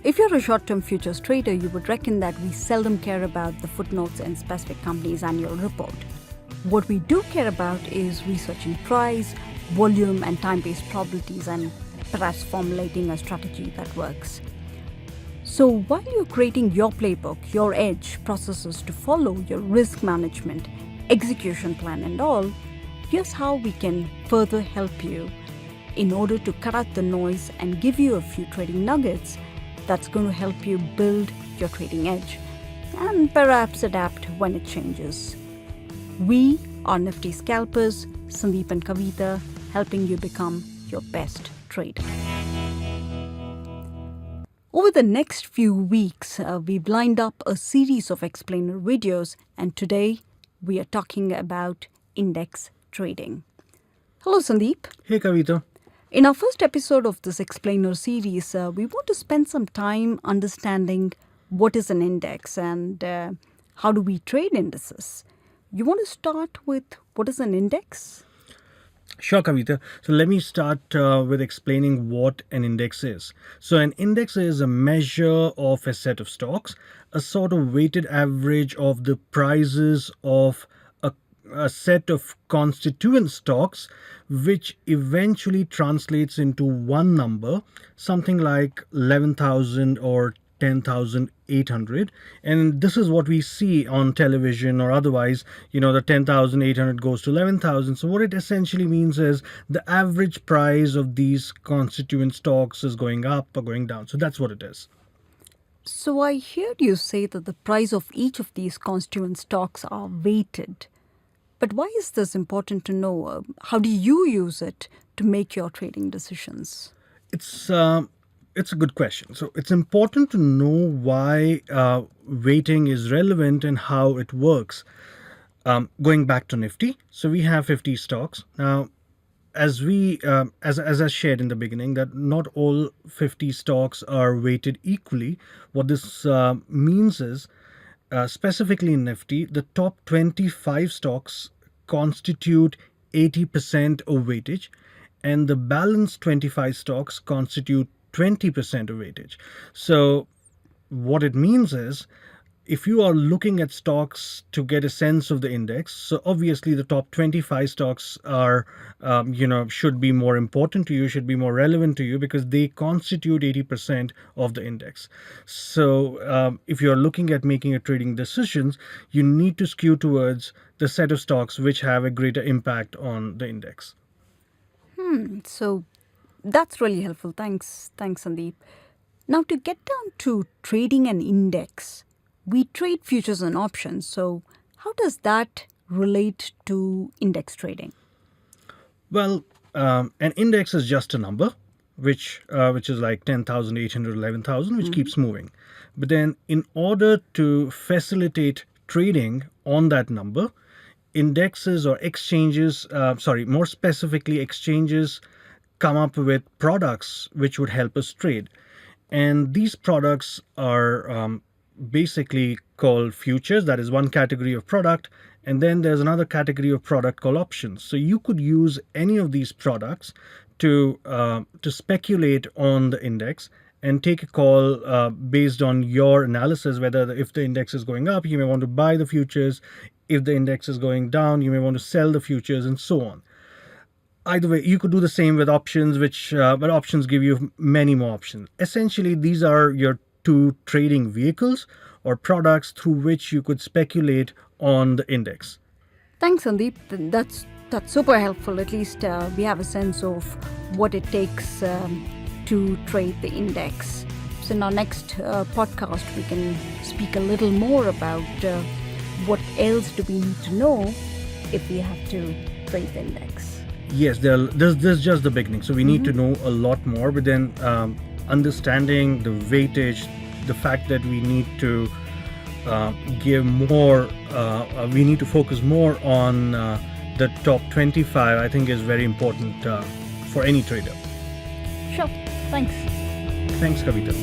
If you're a short-term futures trader, you would reckon that we seldom care about the footnotes in specific companies' annual report. What we do care about is researching price, volume, and time-based probabilities, and perhaps formulating a strategy that works. So while you're creating your playbook, your edge, processes to follow, your risk management, execution plan and all, here's how we can further help you in order to cut out the noise and give you a few trading nuggets that's going to help you build your trading edge and perhaps adapt when it changes. We are Nifty Scalpers, Sandeep and Kavita, helping you become your best trader. Over the next few weeks, we've lined up a series of explainer videos, and today we are talking about index trading. Hello, Sandeep. Hey, Kavita. In our first episode of this explainer series, we want to spend some time understanding what is an index and how do we trade indices. You want to start with what is an index? Sure, Kavita. So let me start with explaining what an index is. So an index is a measure of a set of stocks, a sort of weighted average of the prices of a set of constituent stocks, which eventually translates into one number, something like 11,000 or 10,800. And this is what we see on television or otherwise, the 10,800 goes to 11,000. So what it essentially means is the average price of these constituent stocks is going up or going down. So that's what it is. So I heard you say that the price of each of these constituent stocks are weighted. But why is this important to know? How do you use it to make your trading decisions? It's a good question. So it's important to know why weighting is relevant and how it works. Going back to Nifty, so we have 50 stocks. Now, as I shared in the beginning, that not all 50 stocks are weighted equally. What this means is, specifically in Nifty, the top 25 stocks constitute 80% of weightage, and the balance 25 stocks constitute 20% of weightage. So what it means is, if you are looking at stocks to get a sense of the index, so obviously the top 25 stocks are, should be more important to you, should be more relevant to you because they constitute 80% of the index. So if you're looking at making a trading decisions, you need to skew towards the set of stocks which have a greater impact on the index. So that's really helpful. Thanks, Sandeep. Now to get down to trading an index, we trade futures and options. So how does that relate to index trading? Well, an index is just a number, which is like 10,800, 11,000, which keeps moving. But then in order to facilitate trading on that number, indexes or exchanges, more specifically exchanges, come up with products which would help us trade. And these products are basically called futures. That is one category of product. And then there's another category of product called options. So you could use any of these products to speculate on the index and take a call based on your analysis, whether if the index is going up, you may want to buy the futures. If the index is going down, you may want to sell the futures and so on. Either way, you could do the same with options, but options give you many more options. Essentially, these are your two trading vehicles or products through which you could speculate on the index. Thanks, Sandeep. That's super helpful. At least we have a sense of what it takes to trade the index. So in our next podcast, we can speak a little more about what else do we need to know if we have to trade the index. Yes, this is just the beginning. So we need to know a lot more, but then understanding the weightage, the fact that we need to give more, we need to focus more on the top 25, I think is very important for any trader. Sure. Thanks. Thanks, Kavita.